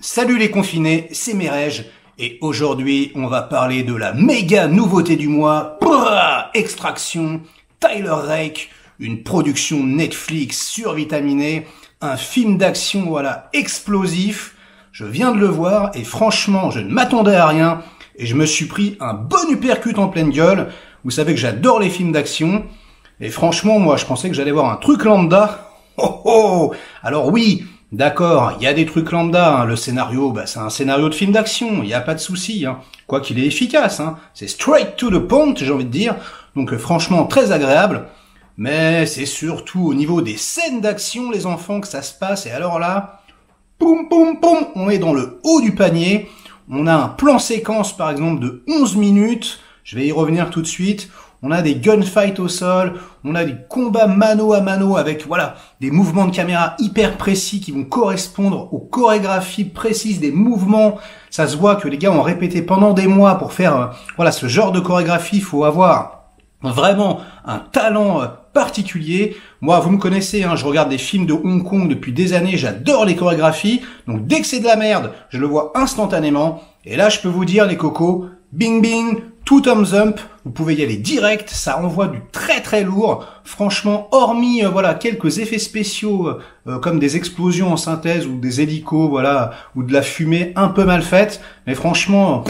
Salut les confinés, c'est Merej, et aujourd'hui on va parler de la méga nouveauté du mois, Extraction, Tyler Rake, une production Netflix survitaminée, un film d'action voilà explosif. Je viens de le voir et franchement je ne m'attendais à rien et je me suis pris un bon uppercut en pleine gueule. Vous savez que j'adore les films d'action et franchement moi je pensais que j'allais voir un truc lambda. Oh oh. Alors oui, d'accord, il y a des trucs lambda, hein. Le scénario, c'est un scénario de film d'action, il n'y a pas de souci, hein. Quoi qu'il est efficace, hein. C'est straight to the point, j'ai envie de dire, donc franchement très agréable, mais c'est surtout au niveau des scènes d'action, les enfants, que ça se passe, et alors là, poum poum poum, on est dans le haut du panier, on a un plan séquence par exemple de 11 minutes, je vais y revenir tout de suite. On a des gunfights au sol, on a des combats mano à mano avec voilà des mouvements de caméra hyper précis qui vont correspondre aux chorégraphies précises des mouvements. Ça se voit que les gars ont répété pendant des mois pour faire voilà ce genre de chorégraphie. Il faut avoir vraiment un talent particulier. Moi, vous me connaissez, hein, je regarde des films de Hong Kong depuis des années, j'adore les chorégraphies. Donc dès que c'est de la merde, je le vois instantanément. Et là, je peux vous dire les cocos, bing bing, tout thumbs up, vous pouvez y aller direct, ça envoie du très très lourd. Franchement, hormis voilà quelques effets spéciaux comme des explosions en synthèse ou des hélicos, voilà, ou de la fumée un peu mal faite, mais franchement,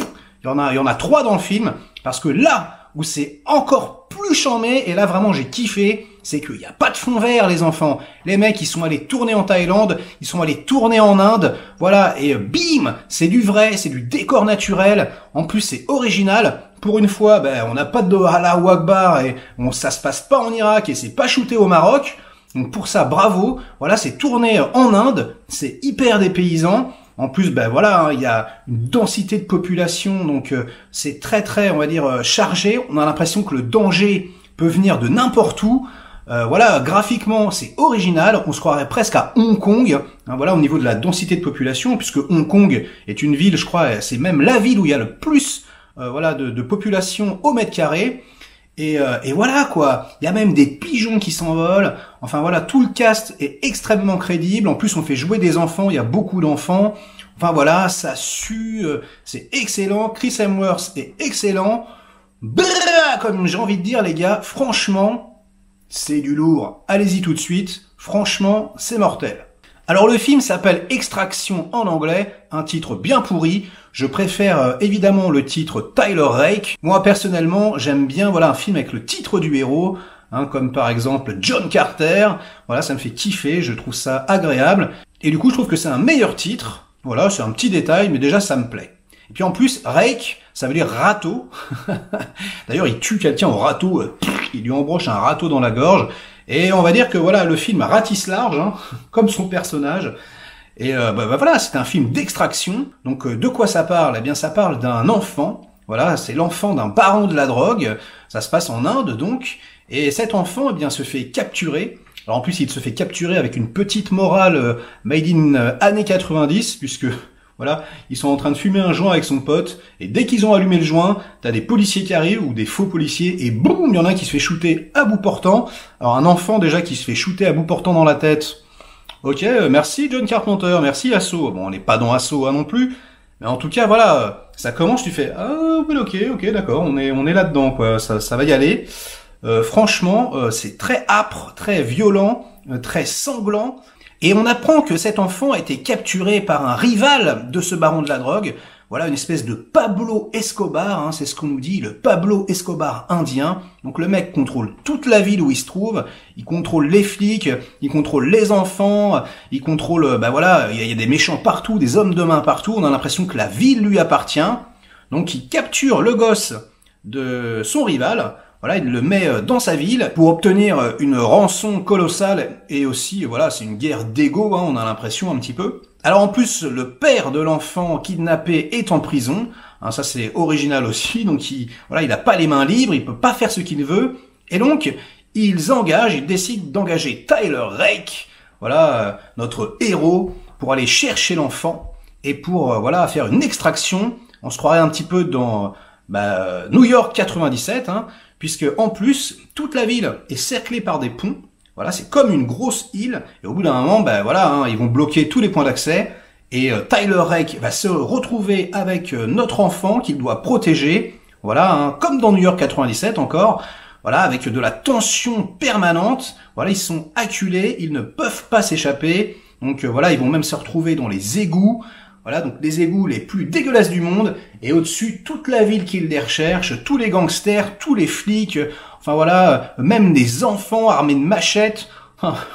il y en a 3 dans le film parce que là où c'est encore plus charmé et là vraiment j'ai kiffé, c'est qu'il n'y a pas de fond vert les enfants. Les mecs ils sont allés tourner en Thaïlande, ils sont allés tourner en Inde, voilà, et bim, c'est du vrai, c'est du décor naturel, en plus c'est original. Pour une fois, on n'a pas de Allahu Akbar et ça se passe pas en Irak et c'est pas shooté au Maroc. Donc pour ça, bravo. Voilà, c'est tourné en Inde, c'est hyper dépaysant. En plus, voilà, hein, il y a une densité de population, donc c'est très très, on va dire, chargé. On a l'impression que le danger peut venir de n'importe où. Voilà, graphiquement, c'est original. On se croirait presque à Hong Kong. Hein, voilà, au niveau de la densité de population, puisque Hong Kong est une ville, je crois, c'est même la ville où il y a le plus voilà de population au mètre carré. Et voilà quoi, il y a même des pigeons qui s'envolent. Enfin voilà, tout le cast est extrêmement crédible. En plus, on fait jouer des enfants, il y a beaucoup d'enfants. Enfin voilà, ça sue, c'est excellent. Chris Hemsworth est excellent. Brrr, comme j'ai envie de dire les gars, franchement, c'est du lourd. Allez-y tout de suite, franchement, c'est mortel. Alors le film s'appelle Extraction en anglais, un titre bien pourri. Je préfère évidemment le titre Tyler Rake. Moi personnellement, j'aime bien voilà un film avec le titre du héros, hein, comme par exemple John Carter. Voilà, ça me fait kiffer, je trouve ça agréable. Et du coup, je trouve que c'est un meilleur titre. Voilà, c'est un petit détail, mais déjà ça me plaît. Et puis en plus, Rake, ça veut dire râteau. D'ailleurs, il tue quelqu'un au râteau, il lui embroche un râteau dans la gorge. Et on va dire que voilà, le film ratisse large, hein, comme son personnage. Et voilà, c'est un film d'extraction. Donc de quoi ça parle? Eh bien, ça parle d'un enfant. Voilà, c'est l'enfant d'un baron de la drogue. Ça se passe en Inde, donc. Et cet enfant, eh bien, se fait capturer. Alors en plus, il se fait capturer avec une petite morale made in années 90, puisque voilà, ils sont en train de fumer un joint avec son pote, et dès qu'ils ont allumé le joint, t'as des policiers qui arrivent, ou des faux policiers, et boum, il y en a un qui se fait shooter à bout portant. Alors un enfant déjà qui se fait shooter à bout portant dans la tête. Ok, merci John Carpenter, merci Asso. Bon, on n'est pas dans Asso hein, non plus, mais en tout cas, voilà, ça commence, tu fais, ah oui, ok, d'accord, on est là-dedans, quoi, ça va y aller. Franchement, c'est très âpre, très violent, très sanglant. Et on apprend que cet enfant a été capturé par un rival de ce baron de la drogue. Voilà, une espèce de Pablo Escobar, hein, c'est ce qu'on nous dit, le Pablo Escobar indien. Donc le mec contrôle toute la ville où il se trouve, il contrôle les flics, il contrôle les enfants, il contrôle, voilà, il y a des méchants partout, des hommes de main partout, on a l'impression que la ville lui appartient. Donc il capture le gosse de son rival. Voilà, il le met dans sa ville pour obtenir une rançon colossale et aussi, voilà, c'est une guerre d'ego, hein, on a l'impression un petit peu. Alors en plus, le père de l'enfant kidnappé est en prison, hein, ça c'est original aussi, donc il a pas les mains libres, il peut pas faire ce qu'il veut, et donc ils décident d'engager Tyler Rake, voilà, notre héros, pour aller chercher l'enfant et pour voilà faire une extraction. On se croirait un petit peu dans New York 97, hein, puisque en plus, toute la ville est cerclée par des ponts. Voilà, c'est comme une grosse île. Et au bout d'un moment, voilà, hein, ils vont bloquer tous les points d'accès. Et Tyler Rake va se retrouver avec notre enfant qu'il doit protéger. Voilà, hein, comme dans New York 97 encore. Voilà, avec de la tension permanente. Voilà, ils sont acculés, ils ne peuvent pas s'échapper. Donc voilà, ils vont même se retrouver dans les égouts. Voilà, donc les égouts les plus dégueulasses du monde. Et au-dessus, toute la ville qui les recherche, tous les gangsters, tous les flics. Enfin voilà, même des enfants armés de machettes.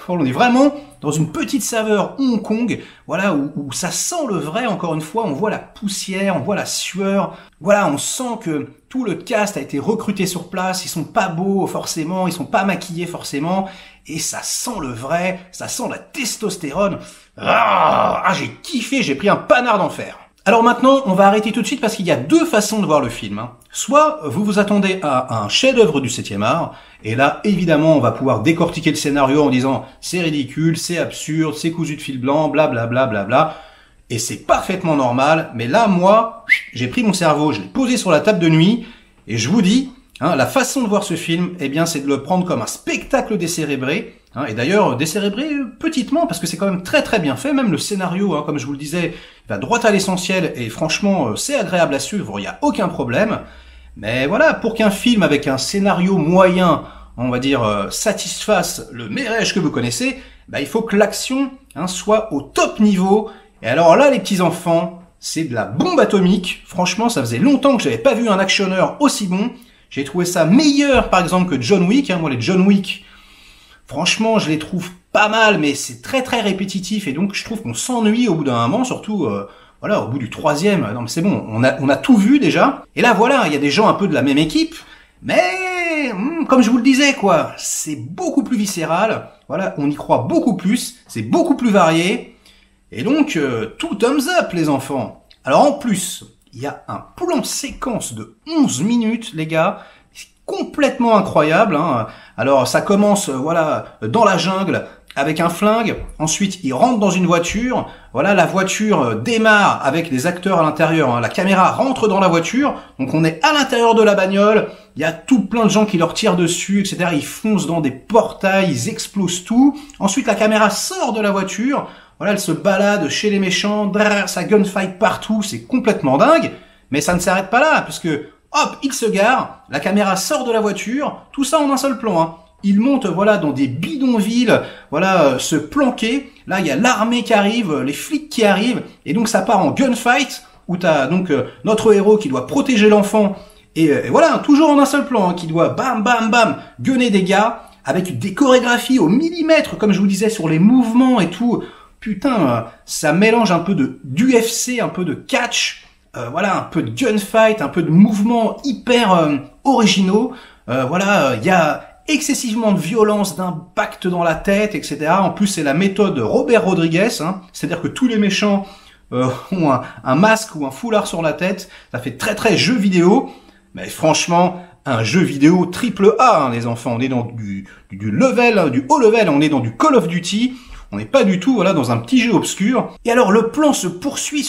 On est vraiment dans une petite saveur Hong Kong, voilà, où ça sent le vrai, encore une fois, on voit la poussière, on voit la sueur, voilà, on sent que tout le cast a été recruté sur place, ils sont pas beaux forcément, ils sont pas maquillés forcément, et ça sent le vrai, ça sent la testostérone. J'ai kiffé, j'ai pris un panard d'enfer. Alors maintenant, on va arrêter tout de suite parce qu'il y a deux façons de voir le film. Soit vous vous attendez à un chef-d'œuvre du 7e art, et là, évidemment, on va pouvoir décortiquer le scénario en disant c'est ridicule, c'est absurde, c'est cousu de fil blanc, blablabla, bla, et c'est parfaitement normal. Mais là, moi, j'ai pris mon cerveau, je l'ai posé sur la table de nuit, et je vous dis, la façon de voir ce film, eh bien, c'est de le prendre comme un spectacle décérébré. Et d'ailleurs, décérébré petitement, parce que c'est quand même très très bien fait. Même le scénario, comme je vous le disais, il va droit à l'essentiel, et franchement, c'est agréable à suivre, il n'y a aucun problème. Mais voilà, pour qu'un film avec un scénario moyen, on va dire, satisfasse le Mérège que vous connaissez, il faut que l'action soit au top niveau. Et alors là, les petits enfants, c'est de la bombe atomique. Franchement, ça faisait longtemps que j'avais pas vu un actionneur aussi bon. J'ai trouvé ça meilleur, par exemple, que John Wick. Moi, les John Wick, franchement, je les trouve pas mal, mais c'est très très répétitif, et donc je trouve qu'on s'ennuie au bout d'un moment, surtout voilà, au bout du 3e. Non mais c'est bon, on a tout vu déjà. Et là voilà, il y a des gens un peu de la même équipe, mais comme je vous le disais quoi, c'est beaucoup plus viscéral. Voilà, on y croit beaucoup plus, c'est beaucoup plus varié, et donc tout thumbs up les enfants. Alors en plus, il y a un plan séquence de 11 minutes les gars. Complètement incroyable. Alors ça commence voilà dans la jungle avec un flingue. Ensuite il rentre dans une voiture. Voilà, la voiture démarre avec des acteurs à l'intérieur. La caméra rentre dans la voiture. Donc on est à l'intérieur de la bagnole. Il y a tout plein de gens qui leur tirent dessus, etc. Ils foncent dans des portails, ils explosent tout. Ensuite la caméra sort de la voiture. Voilà, elle se balade chez les méchants. Ça gunfight partout. C'est complètement dingue. Mais ça ne s'arrête pas là, parce que hop, il se gare, la caméra sort de la voiture, tout ça en un seul plan. Il monte voilà dans des bidonvilles, voilà se planquer. Là, il y a l'armée qui arrive, les flics qui arrivent, et donc ça part en gunfight où t'as donc notre héros qui doit protéger l'enfant et voilà, toujours en un seul plan, qui doit bam bam bam gunner des gars avec des chorégraphies au millimètre, comme je vous disais sur les mouvements et tout. Putain, ça mélange un peu d'UFC, un peu de catch. Voilà, un peu de gunfight, un peu de mouvements hyper originaux. Voilà, il y a excessivement de violence, d'impact dans la tête, etc. En plus, c'est la méthode Robert Rodriguez, c'est-à-dire que tous les méchants ont un masque ou un foulard sur la tête. Ça fait très très jeu vidéo, mais franchement, un jeu vidéo triple A, les enfants. On est dans du level, du haut level, on est dans du Call of Duty. On n'est pas du tout voilà dans un petit jeu obscur. Et alors le plan se poursuit,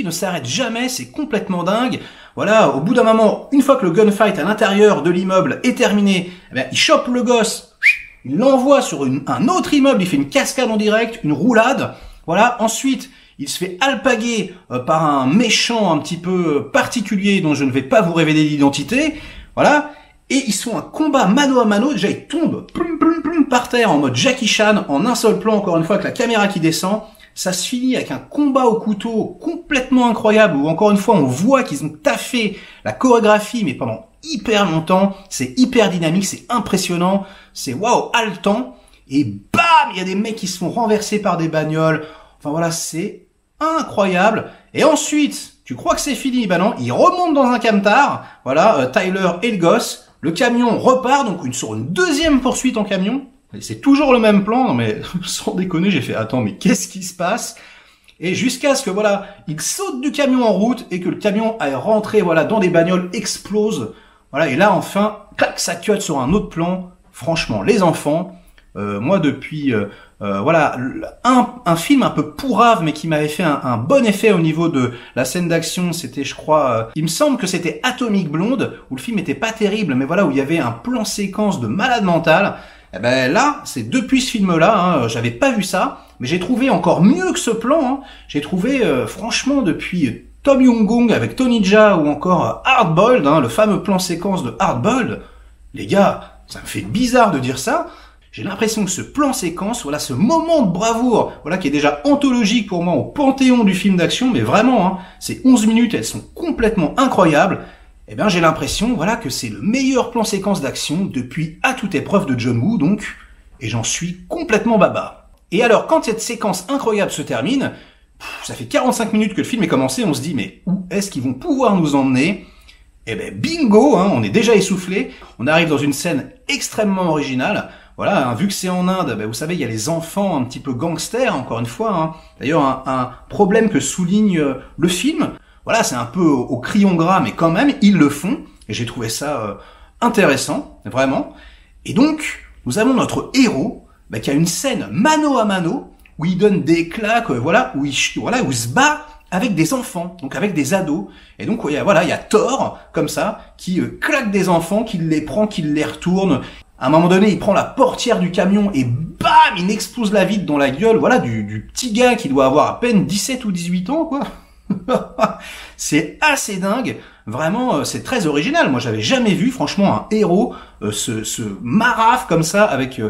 ne s'arrête jamais, c'est complètement dingue. Voilà, au bout d'un moment, une fois que le gunfight à l'intérieur de l'immeuble est terminé, il chope le gosse, il l'envoie sur un autre immeuble, il fait une cascade en direct, une roulade. Voilà, ensuite, il se fait alpaguer par un méchant un petit peu particulier dont je ne vais pas vous révéler l'identité. Voilà. Et ils font un combat mano à mano, déjà ils tombent plum, plum, plum, par terre en mode Jackie Chan, en un seul plan, encore une fois, avec la caméra qui descend. Ça se finit avec un combat au couteau complètement incroyable, où encore une fois on voit qu'ils ont taffé la chorégraphie, mais pendant hyper longtemps. C'est hyper dynamique, c'est impressionnant, c'est waouh, haletant. Et bam, il y a des mecs qui se font renverser par des bagnoles. Enfin voilà, c'est incroyable. Et ensuite, tu crois que c'est fini? Non, ils remontent dans un camtar. Voilà, Tyler et le gosse. Le camion repart, donc sur une deuxième poursuite en camion. C'est toujours le même plan, non mais sans déconner, j'ai fait attends, mais qu'est-ce qui se passe? Et jusqu'à ce que voilà, il saute du camion en route et que le camion aille rentrer voilà dans des bagnoles, explose. Voilà, et là enfin, clac, ça cut sur un autre plan. Franchement, les enfants, moi depuis voilà un film un peu pourrave mais qui m'avait fait un bon effet au niveau de la scène d'action, c'était je crois il me semble que c'était Atomic Blonde, où le film était pas terrible mais voilà, où il y avait un plan séquence de malade mental. Et ben là, c'est depuis ce film là, j'avais pas vu ça. mais j'ai trouvé encore mieux que ce plan. Hein. J'ai trouvé, franchement, depuis Tom Yum-goong avec Tony Jaa ou encore Hard-Boiled, hein, le fameux plan séquence de Hard-Boiled, les gars, ça me fait bizarre de dire ça. J'ai l'impression que ce plan séquence, voilà, ce moment de bravoure, voilà, qui est déjà anthologique pour moi au panthéon du film d'action, mais vraiment, hein, ces 11 minutes, elles sont complètement incroyables. Eh bien, j'ai l'impression, voilà, que c'est le meilleur plan séquence d'action depuis À toute épreuve de John Woo, donc, et j'en suis complètement baba. Et alors, quand cette séquence incroyable se termine, ça fait 45 minutes que le film est commencé, on se dit, mais où est-ce qu'ils vont pouvoir nous emmener? Eh ben, bingo, hein, on est déjà essoufflé, on arrive dans une scène extrêmement originale. Voilà, hein, vu que c'est en Inde, ben vous savez, il y a les enfants un petit peu gangsters, encore une fois. Hein. D'ailleurs, un problème que souligne le film, voilà, c'est un peu au crayon gras, mais quand même, ils le font. Et j'ai trouvé ça intéressant, vraiment. Et donc, nous avons notre héros, ben, qui a une scène mano à mano, où il donne des claques, voilà, où il se bat avec des enfants, donc avec des ados. Et donc, il y a Thor, comme ça, qui claque des enfants, qui les prend, qui les retourne. À un moment donné, il prend la portière du camion et bam, il explose la vitre dans la gueule, voilà, du petit gars qui doit avoir à peine 17 ou 18 ans, quoi. C'est assez dingue. Vraiment, c'est très original. Moi, j'avais jamais vu, franchement, un héros se marafre comme ça avec,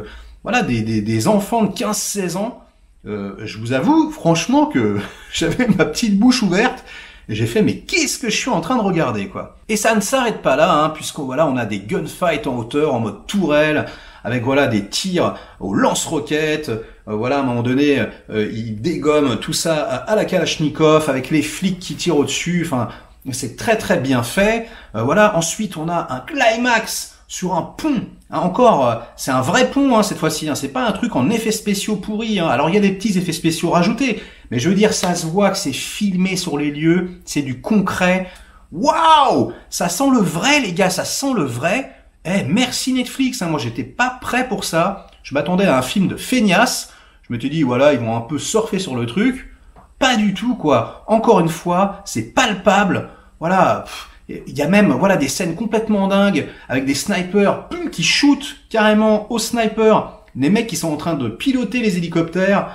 voilà, des enfants de 15-16 ans. Je vous avoue, franchement, que j'avais ma petite bouche ouverte. Et j'ai fait, mais qu'est-ce que je suis en train de regarder, quoi. Et ça ne s'arrête pas là, hein, puisqu'on, voilà, on a des gunfights en hauteur, en mode tourelle, avec, voilà, des tirs au lance-roquettes, voilà, à un moment donné, ils dégomment tout ça à la Kalachnikov, avec les flics qui tirent au-dessus, enfin, c'est très très bien fait. Voilà, ensuite, on a un climax sur un pont. Hein, encore, c'est un vrai pont, hein, cette fois-ci, hein, c'est pas un truc en effets spéciaux pourris, hein. Alors il y a des petits effets spéciaux rajoutés, mais je veux dire, ça se voit que c'est filmé sur les lieux, c'est du concret. Waouh, ça sent le vrai, les gars, ça sent le vrai. Eh, merci Netflix, hein, moi j'étais pas prêt pour ça. Je m'attendais à un film de feignasse. Je m'étais dit, voilà, ils vont un peu surfer sur le truc. Pas du tout, quoi. Encore une fois, c'est palpable. Voilà. Il y a même, voilà, des scènes complètement dingues avec des snipers qui shootent carrément au sniper. Des mecs qui sont en train de piloter les hélicoptères.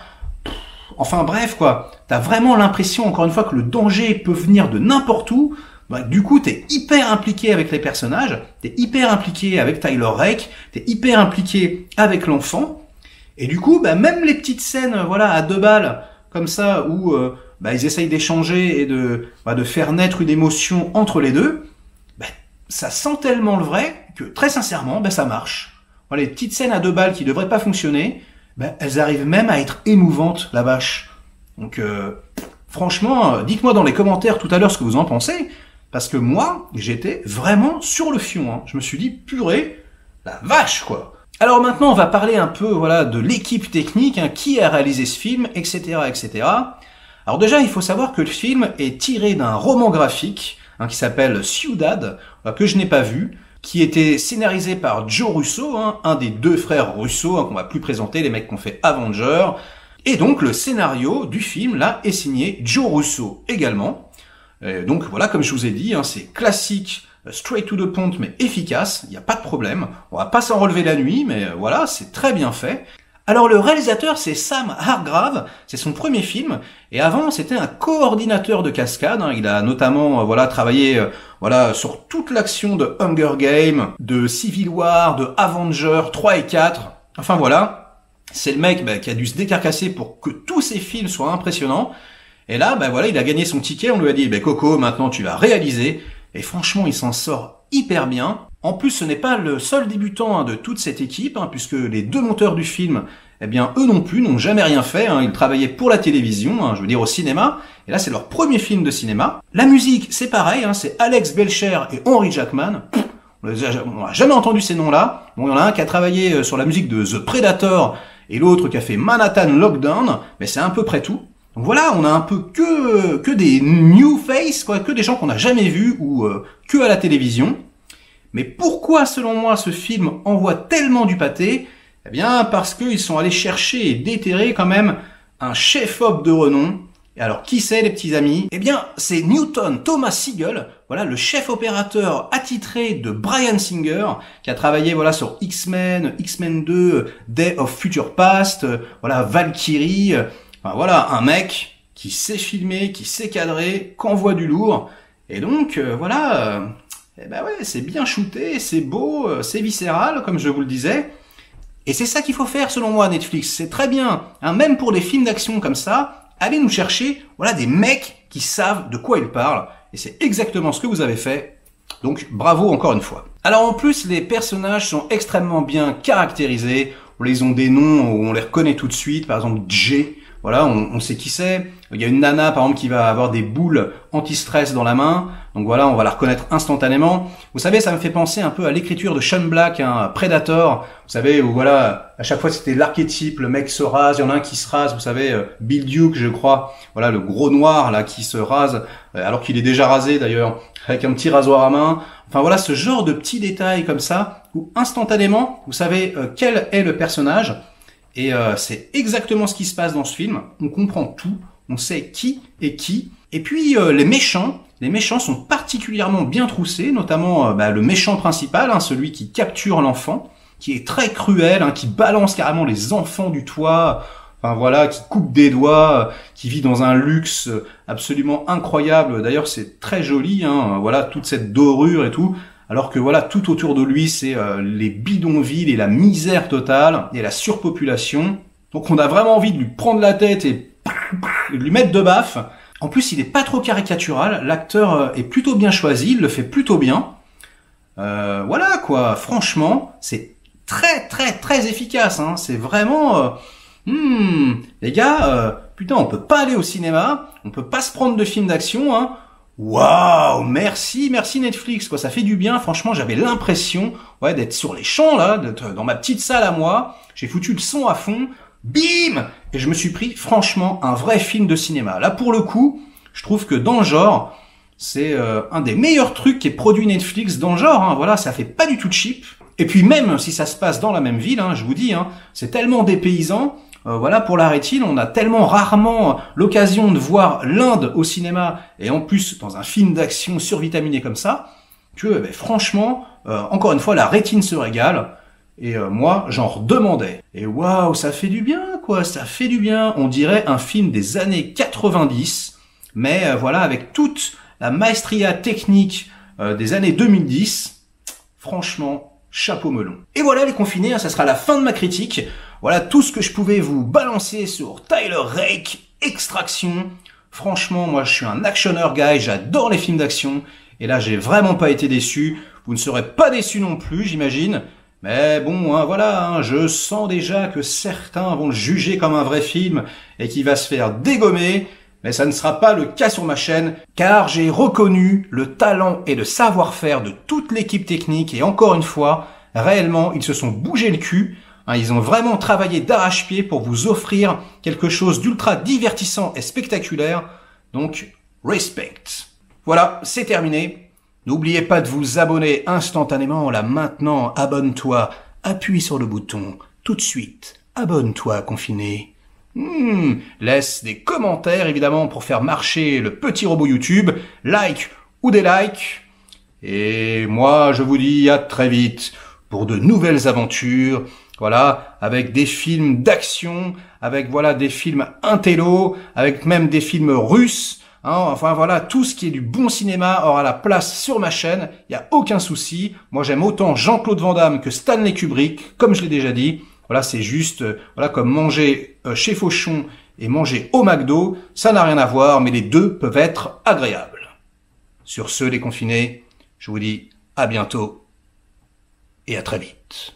Enfin bref, quoi. T'as vraiment l'impression, encore une fois, que le danger peut venir de n'importe où. Bah, du coup, t'es hyper impliqué avec les personnages. T'es hyper impliqué avec Tyler Rake. T'es hyper impliqué avec l'enfant. Et du coup, bah, même les petites scènes, voilà, à 2 balles, comme ça, où bah, ils essayent d'échanger et de faire naître une émotion entre les deux, bah, ça sent tellement le vrai que, très sincèrement, bah, ça marche. Voilà, les petites scènes à 2 balles qui devraient pas fonctionner, bah, elles arrivent même à être émouvantes, la vache. Donc, franchement, dites-moi dans les commentaires tout à l'heure ce que vous en pensez, parce que moi, j'étais vraiment sur le fion. Hein. Je me suis dit, purée, la vache, quoi. Alors maintenant, on va parler un peu, voilà, de l'équipe technique, hein, qui a réalisé ce film, etc., etc. Alors déjà, il faut savoir que le film est tiré d'un roman graphique, hein, qui s'appelle Ciudad, que je n'ai pas vu, qui était scénarisé par Joe Russo, hein, un des 2 frères Russo, hein, qu'on va plus présenter, les mecs qui ont fait Avenger. Et donc le scénario du film, là, est signé Joe Russo également. Donc voilà, comme je vous ai dit, hein, c'est classique, straight to the point, mais efficace, il n'y a pas de problème. On va pas s'en relever la nuit, mais voilà, c'est très bien fait. Alors le réalisateur, c'est Sam Hargrave, c'est son premier film, et avant c'était un coordinateur de cascade, hein. Il a notamment voilà travaillé voilà sur toute l'action de Hunger Games, de Civil War, de Avengers 3 et 4, enfin voilà, c'est le mec qui a dû se décarcasser pour que tous ses films soient impressionnants, et là voilà, il a gagné son ticket, on lui a dit Coco, maintenant tu vas réaliser, et franchement il s'en sort hyper bien. En plus, ce n'est pas le seul débutant, hein, de toute cette équipe, hein, puisque les 2 monteurs du film, eh bien, eux non plus, n'ont jamais rien fait. Hein, ils travaillaient pour la télévision, hein, je veux dire au cinéma. Et là, c'est leur premier film de cinéma. La musique, c'est pareil, hein, c'est Alex Belcher et Henry Jackman. On n'a jamais entendu ces noms-là. Bon, il y en a un qui a travaillé sur la musique de The Predator et l'autre qui a fait Manhattan Lockdown, mais c'est à peu près tout. Donc voilà, on a un peu que des new face, quoi, que des gens qu'on n'a jamais vus ou que à la télévision. Mais pourquoi, selon moi, ce film envoie tellement du pâté? Eh bien, parce qu'ils sont allés chercher et déterrer quand même un chef-op de renom, Et alors, qui c'est les petits amis? Eh bien, c'est Newton Thomas Sigel, voilà, le chef opérateur attitré de Bryan Singer, qui a travaillé, voilà, sur X-Men, X-Men 2, Day of Future Past, voilà, Valkyrie, enfin, voilà, un mec qui sait filmer, qui sait cadrer, qui envoie du lourd, et donc, voilà, eh ben ouais, c'est bien shooté, c'est beau, c'est viscéral, comme je vous le disais, et c'est ça qu'il faut faire, selon moi, Netflix, c'est très bien, hein, même pour des films d'action comme ça, allez nous chercher, voilà, des mecs qui savent de quoi ils parlent. Et c'est exactement ce que vous avez fait. Donc, bravo encore une fois. Alors, en plus, les personnages sont extrêmement bien caractérisés. Ils ont des noms où on les reconnaît tout de suite. Par exemple, Jay. Voilà, on sait qui c'est. Il y a une nana, par exemple, qui va avoir des boules anti-stress dans la main. Donc voilà, on va la reconnaître instantanément. Vous savez, ça me fait penser un peu à l'écriture de Shane Black, hein, Predator. Vous savez, où voilà, à chaque fois c'était l'archétype, le mec se rase, il y en a un qui se rase, vous savez, Bill Duke, je crois. Voilà, le gros noir, là, qui se rase, alors qu'il est déjà rasé, d'ailleurs, avec un petit rasoir à main. Enfin voilà, ce genre de petits détails comme ça, où instantanément, vous savez quel est le personnage. Et c'est exactement ce qui se passe dans ce film. On comprend tout, on sait qui est qui. Et puis les méchants sont particulièrement bien troussés, notamment le méchant principal, hein, celui qui capture l'enfant, qui est très cruel, hein, qui balance carrément les enfants du toit, enfin voilà, qui coupe des doigts, qui vit dans un luxe absolument incroyable. D'ailleurs, c'est très joli, hein, voilà, toute cette dorure et tout. Alors que voilà, tout autour de lui, c'est les bidonvilles et la misère totale et la surpopulation. Donc on a vraiment envie de lui prendre la tête et de lui mettre de baffes. En plus, il est pas trop caricatural. L'acteur est plutôt bien choisi, il le fait plutôt bien. Voilà quoi, franchement, c'est très très très efficace. Hein. C'est vraiment... les gars, putain, on peut pas aller au cinéma, on peut pas se prendre de films d'action, hein. Waouh, merci Netflix, quoi, ça fait du bien. Franchement, j'avais l'impression, ouais, d'être sur les champs là, d'être dans ma petite salle à moi. J'ai foutu le son à fond, bim, et je me suis pris, franchement, un vrai film de cinéma. Là, pour le coup, je trouve que dans le genre, c'est un des meilleurs trucs qui est produit Netflix dans le genre. Hein, voilà, ça fait pas du tout cheap. Et puis même si ça se passe dans la même ville, hein, je vous dis, hein, c'est tellement dépaysant. Voilà, pour la rétine, on a tellement rarement l'occasion de voir l'Inde au cinéma, et en plus dans un film d'action survitaminé comme ça, que franchement, encore une fois, la rétine se régale, et moi, j'en redemandais. Et waouh, ça fait du bien, quoi, ça fait du bien. On dirait un film des années 90, mais voilà, avec toute la maestria technique des années 2010, franchement, chapeau melon. Et voilà les confinés, hein, ça sera la fin de ma critique. Voilà tout ce que je pouvais vous balancer sur Tyler Rake, Extraction. Franchement, moi je suis un actionneur guy, j'adore les films d'action. Et là, j'ai vraiment pas été déçu. Vous ne serez pas déçus non plus, j'imagine. Mais bon, hein, voilà, hein, je sens déjà que certains vont le juger comme un vrai film et qu'il va se faire dégommer. Mais ça ne sera pas le cas sur ma chaîne, car j'ai reconnu le talent et le savoir-faire de toute l'équipe technique. Et encore une fois, réellement, ils se sont bougé le cul. Ils ont vraiment travaillé d'arrache-pied pour vous offrir quelque chose d'ultra divertissant et spectaculaire. Donc, respect. Voilà, c'est terminé. N'oubliez pas de vous abonner instantanément. Là, maintenant, abonne-toi. Appuie sur le bouton. Tout de suite. Abonne-toi, confiné. Laisse des commentaires, évidemment, pour faire marcher le petit robot YouTube. Like ou des likes. Et moi, je vous dis à très vite pour de nouvelles aventures. Voilà, avec des films d'action, avec voilà des films intello, avec même des films russes. Hein, enfin voilà, tout ce qui est du bon cinéma aura la place sur ma chaîne. Il y a aucun souci. Moi, j'aime autant Jean-Claude Van Damme que Stanley Kubrick, comme je l'ai déjà dit. Voilà, c'est juste voilà comme manger chez Fauchon et manger au McDo, ça n'a rien à voir, mais les deux peuvent être agréables. Sur ce, les confinés, je vous dis à bientôt et à très vite.